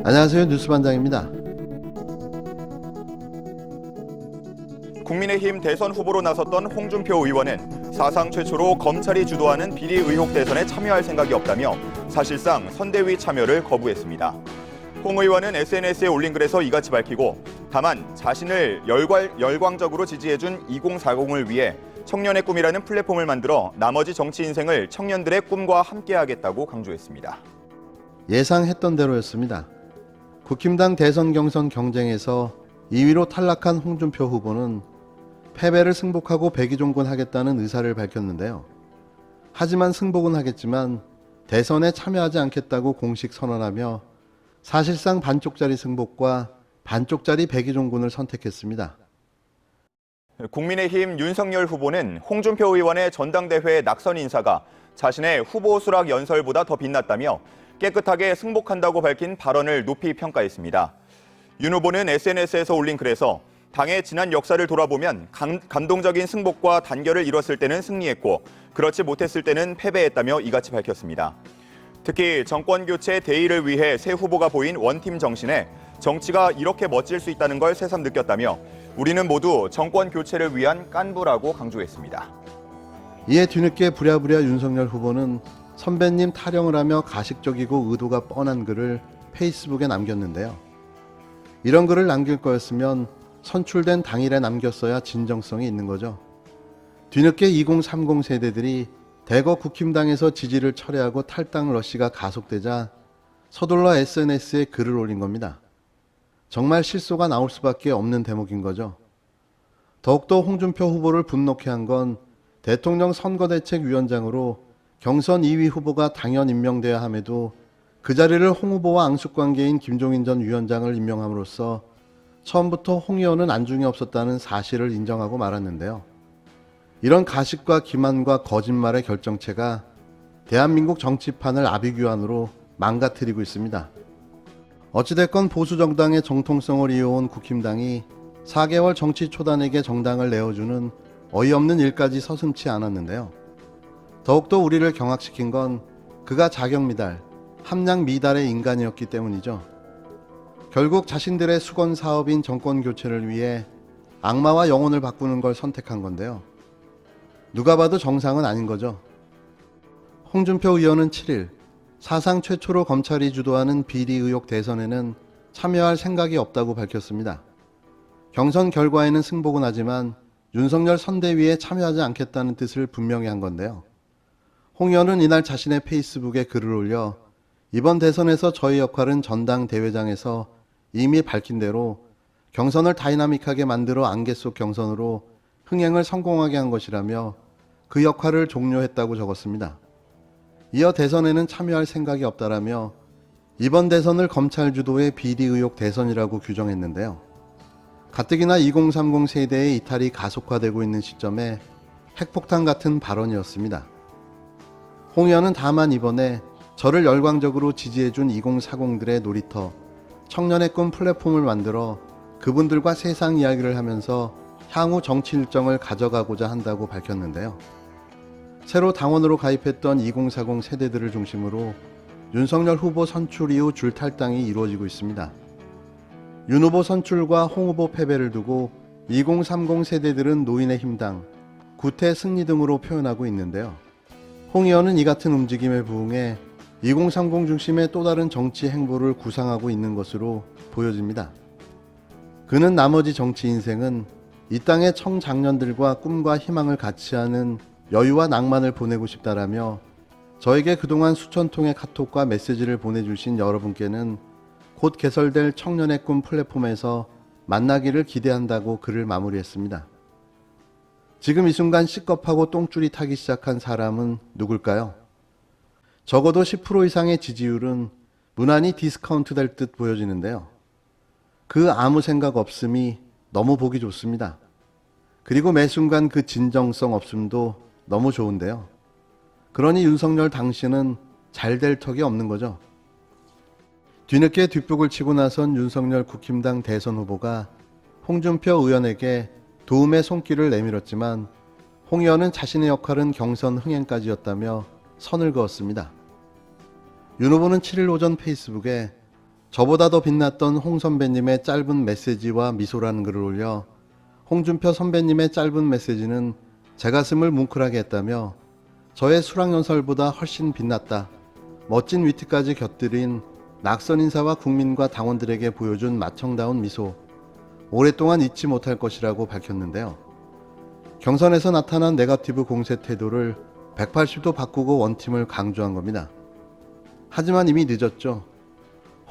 안녕하세요. 뉴스반장입니다. 국민의힘 대선 후보로 나섰던 홍준표 의원은 사상 최초로 검찰이 주도하는 비리 의혹 대선에 참여할 생각이 없다며 사실상 선대위 참여를 거부했습니다. 홍 의원은 SNS에 올린 글에서 이같이 밝히고, 다만 자신을 열광적으로 지지해준 2040을 위해 청년의 꿈이라는 플랫폼을 만들어 나머지 정치 인생을 청년들의 꿈과 함께하겠다고 강조했습니다. 예상했던 대로였습니다. 국힘당 대선 경선 경쟁에서 2위로 탈락한 홍준표 후보는 패배를 승복하고 백의종군 하겠다는 의사를 밝혔는데요. 하지만 승복은 하겠지만 대선에 참여하지 않겠다고 공식 선언하며 사실상 반쪽짜리 승복과 반쪽짜리 백의종군을 선택했습니다. 국민의힘 윤석열 후보는 홍준표 의원의 전당대회 낙선 인사가 자신의 후보 수락 연설보다 더 빛났다며 깨끗하게 승복한다고 밝힌 발언을 높이 평가했습니다. 윤 후보는 SNS에서 올린 글에서 당의 지난 역사를 돌아보면 감동적인 승복과 단결을 이뤘을 때는 승리했고 그렇지 못했을 때는 패배했다며 이같이 밝혔습니다. 특히 정권교체 대의를 위해 새 후보가 보인 원팀 정신에 정치가 이렇게 멋질 수 있다는 걸 새삼 느꼈다며 우리는 모두 정권교체를 위한 깐부라고 강조했습니다. 이에 뒤늦게 부랴부랴 윤석열 후보는 선배님 타령을 하며 가식적이고 의도가 뻔한 글을 페이스북에 남겼는데요. 이런 글을 남길 거였으면 선출된 당일에 남겼어야 진정성이 있는 거죠. 뒤늦게 2030 세대들이 대거 국힘당에서 지지를 철회하고 탈당 러시가 가속되자 서둘러 SNS에 글을 올린 겁니다. 정말 실소가 나올 수밖에 없는 대목인 거죠. 더욱더 홍준표 후보를 분노케 한 건 대통령 선거대책위원장으로 경선 2위 후보가 당연 임명돼야 함에도 그 자리를 홍 후보와 앙숙관계인 김종인 전 위원장을 임명함으로써 처음부터 홍 의원은 안중에 없었다는 사실을 인정하고 말았는데요. 이런 가식과 기만과 거짓말의 결정체가 대한민국 정치판을 아비규환으로 망가뜨리고 있습니다. 어찌됐건 보수정당의 정통성을 이어온 국힘당이 4개월 정치 초단에게 정당을 내어주는 어이없는 일까지 서슴지 않았는데요. 더욱더 우리를 경악시킨 건 그가 자격미달, 함량미달의 인간이었기 때문이죠. 결국 자신들의 수건 사업인 정권교체를 위해 악마와 영혼을 바꾸는 걸 선택한 건데요. 누가 봐도 정상은 아닌 거죠. 홍준표 의원은 7일 사상 최초로 검찰이 주도하는 비리 의혹 대선에는 참여할 생각이 없다고 밝혔습니다. 경선 결과에는 승복은 하지만 윤석열 선대위에 참여하지 않겠다는 뜻을 분명히 한 건데요. 홍 의원은 이날 자신의 페이스북에 글을 올려 이번 대선에서 저희 역할은 전당대회장에서 이미 밝힌 대로 경선을 다이나믹하게 만들어 안개 속 경선으로 흥행을 성공하게 한 것이라며 그 역할을 종료했다고 적었습니다. 이어 대선에는 참여할 생각이 없다라며 이번 대선을 검찰 주도의 비리 의혹 대선이라고 규정했는데요. 가뜩이나 2030 세대의 이탈이 가속화되고 있는 시점에 핵폭탄 같은 발언이었습니다. 홍 의원은 다만 이번에 저를 열광적으로 지지해준 2040들의 놀이터, 청년의 꿈 플랫폼을 만들어 그분들과 세상 이야기를 하면서 향후 정치 일정을 가져가고자 한다고 밝혔는데요. 새로 당원으로 가입했던 2040 세대들을 중심으로 윤석열 후보 선출 이후 줄 탈당이 이루어지고 있습니다. 윤 후보 선출과 홍 후보 패배를 두고 2030 세대들은 노인의 힘당, 구태 승리 등으로 표현하고 있는데요. 홍 의원은 이 같은 움직임에 부응해 2030 중심의 또 다른 정치 행보를 구상하고 있는 것으로 보여집니다. 그는 나머지 정치 인생은 이 땅의 청장년들과 꿈과 희망을 같이 하는 여유와 낭만을 보내고 싶다라며 저에게 그동안 수천 통의 카톡과 메시지를 보내주신 여러분께는 곧 개설될 청년의 꿈 플랫폼에서 만나기를 기대한다고 글을 마무리했습니다. 지금 이 순간 C급하고 똥줄이 타기 시작한 사람은 누굴까요? 적어도 10% 이상의 지지율은 무난히 디스카운트 될 듯 보여지는데요. 그 아무 생각 없음이 너무 보기 좋습니다. 그리고 매 순간 그 진정성 없음도 너무 좋은데요. 그러니 윤석열 당신은 잘 될 턱이 없는 거죠. 뒤늦게 뒷북을 치고 나선 윤석열 국힘당 대선 후보가 홍준표 의원에게 도움의 손길을 내밀었지만 홍 의원은 자신의 역할은 경선 흥행까지였다며 선을 그었습니다. 윤 후보는 7일 오전 페이스북에 저보다 더 빛났던 홍 선배님의 짧은 메시지와 미소라는 글을 올려 홍준표 선배님의 짧은 메시지는 제 가슴을 뭉클하게 했다며 저의 수락연설보다 훨씬 빛났다. 멋진 위트까지 곁들인 낙선 인사와 국민과 당원들에게 보여준 마청다운 미소. 오랫동안 잊지 못할 것이라고 밝혔는데요. 경선에서 나타난 네거티브 공세 태도를 180도 바꾸고 원팀을 강조한 겁니다. 하지만 이미 늦었죠.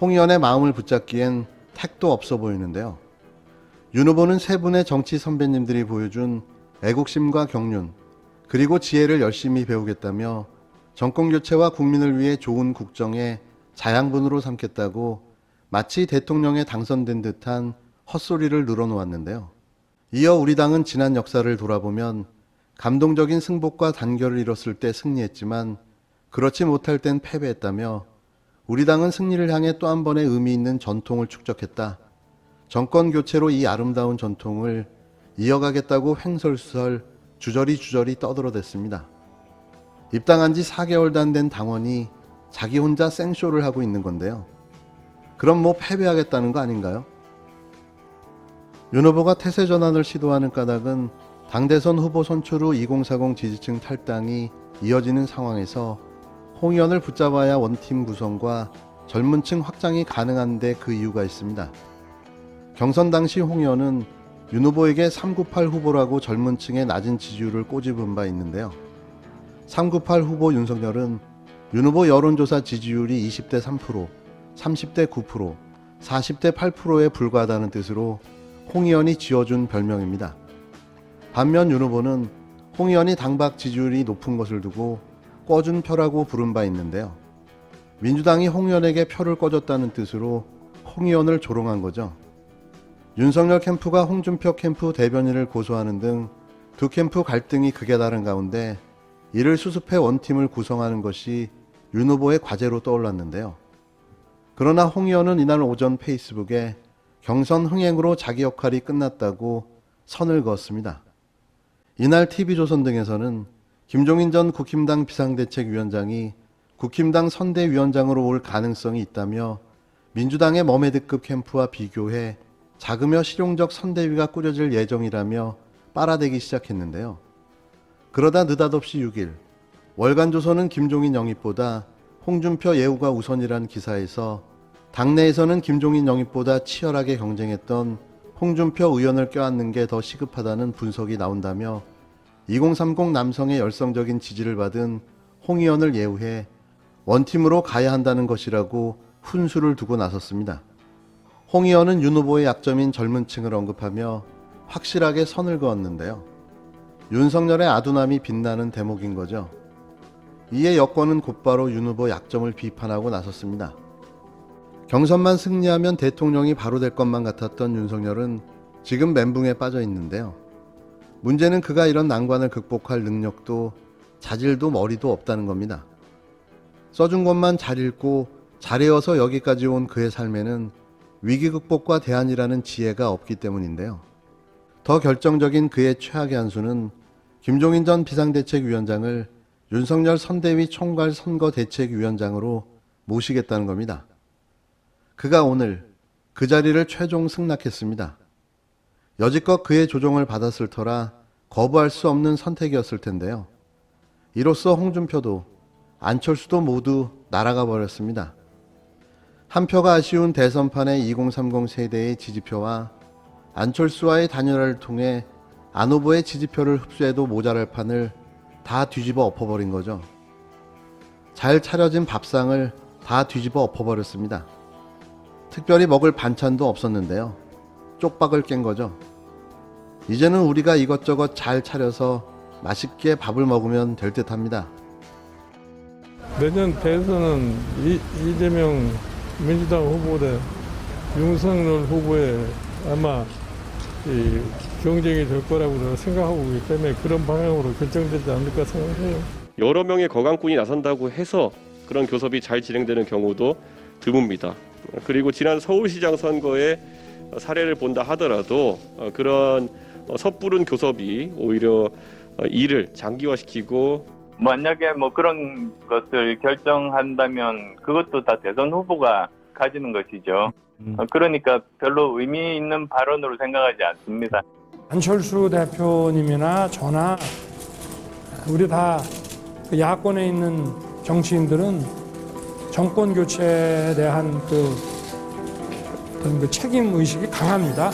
홍 의원의 마음을 붙잡기엔 택도 없어 보이는데요. 윤 후보는 세 분의 정치 선배님들이 보여준 애국심과 경륜, 그리고 지혜를 열심히 배우겠다며 정권교체와 국민을 위해 좋은 국정에 자양분으로 삼겠다고 마치 대통령에 당선된 듯한 헛소리를 늘어놓았는데요. 이어 우리 당은 지난 역사를 돌아보면 감동적인 승복과 단결을 이뤘을 때 승리했지만 그렇지 못할 땐 패배했다며 우리 당은 승리를 향해 또 한 번의 의미 있는 전통을 축적했다. 정권 교체로 이 아름다운 전통을 이어가겠다고 횡설수설 주저리 떠들어댔습니다. 입당한 지 4개월도 안 된 당원이 자기 혼자 생쇼를 하고 있는 건데요. 그럼 뭐 패배하겠다는 거 아닌가요? 윤 후보가 태세 전환을 시도하는 까닭은 당대선 후보 선출 후 2040 지지층 탈당이 이어지는 상황에서 홍 의원을 붙잡아야 원팀 구성과 젊은 층 확장이 가능한데 그 이유가 있습니다. 경선 당시 홍 의원은 윤 후보에게 398 후보라고 젊은 층의 낮은 지지율을 꼬집은 바 있는데요. 398 후보 윤석열은 윤 후보 여론조사 지지율이 20대 3%, 30대 9%, 40대 8%에 불과하다는 뜻으로 홍 의원이 지어준 별명입니다. 반면 윤 후보는 홍 의원이 당박 지지율이 높은 것을 두고 꿔준 표라고 부른 바 있는데요. 민주당이 홍 의원에게 표를 꿔줬다는 뜻으로 홍 의원을 조롱한 거죠. 윤석열 캠프가 홍준표 캠프 대변인을 고소하는 등 두 캠프 갈등이 극에 달한 가운데 이를 수습해 원팀을 구성하는 것이 윤 후보의 과제로 떠올랐는데요. 그러나 홍 의원은 이날 오전 페이스북에 경선 흥행으로 자기 역할이 끝났다고 선을 그었습니다. 이날 TV조선 등에서는 김종인 전 국힘당 비상대책위원장이 국힘당 선대위원장으로 올 가능성이 있다며 민주당의 머메드급 캠프와 비교해 작으며 실용적 선대위가 꾸려질 예정이라며 빨아대기 시작했는데요. 그러다 느닷없이 6일 월간조선은 김종인 영입보다 홍준표 예우가 우선이란 기사에서 당내에서는 김종인 영입보다 치열하게 경쟁했던 홍준표 의원을 껴안는 게 더 시급하다는 분석이 나온다며 2030 남성의 열성적인 지지를 받은 홍 의원을 예우해 원팀으로 가야 한다는 것이라고 훈수를 두고 나섰습니다. 홍 의원은 윤 후보의 약점인 젊은 층을 언급하며 확실하게 선을 그었는데요. 윤석열의 아둔함이 빛나는 대목인 거죠. 이에 여권은 곧바로 윤 후보 약점을 비판하고 나섰습니다. 경선만 승리하면 대통령이 바로 될 것만 같았던 윤석열은 지금 멘붕에 빠져 있는데요. 문제는 그가 이런 난관을 극복할 능력도 자질도 머리도 없다는 겁니다. 써준 것만 잘 읽고 잘해어서 여기까지 온 그의 삶에는 위기 극복과 대안이라는 지혜가 없기 때문인데요. 더 결정적인 그의 최악의 한 수는 김종인 전 비상대책위원장을 윤석열 선대위 총괄 선거대책위원장으로 모시겠다는 겁니다. 그가 오늘 그 자리를 최종 승낙했습니다. 여지껏 그의 조종을 받았을 터라 거부할 수 없는 선택이었을 텐데요. 이로써 홍준표도 안철수도 모두 날아가 버렸습니다. 한 표가 아쉬운 대선판의 2030 세대의 지지표와 안철수와의 단일화를 통해 안 후보의 지지표를 흡수해도 모자랄 판을 다 뒤집어 엎어버린 거죠. 잘 차려진 밥상을 다 뒤집어 엎어버렸습니다. 특별히 먹을 반찬도 없었는데요. 쪽박을 깬 거죠. 이제는 우리가 이것저것 잘 차려서 맛있게 밥을 먹으면 될 듯합니다. 내년 대선은 이재명 민주당 후보 대 윤석열 후보의 아마 이 경쟁이 될 거라고 저는 생각하고 있기 때문에 그런 방향으로 결정되지 않을까 생각해요. 여러 명의 거강꾼이 나선다고 해서 그런 교섭이 잘 진행되는 경우도 드뭅니다. 그리고 지난 서울시장 선거의 사례를 본다 하더라도 그런 섣부른 교섭이 오히려 일을 장기화시키고 만약에 뭐 그런 것을 결정한다면 그것도 다 대선 후보가 가지는 것이죠. 그러니까 별로 의미 있는 발언으로 생각하지 않습니다. 안철수 대표님이나 저나 우리 다 야권에 있는 정치인들은 정권 교체에 대한 어떤 책임 의식이 강합니다.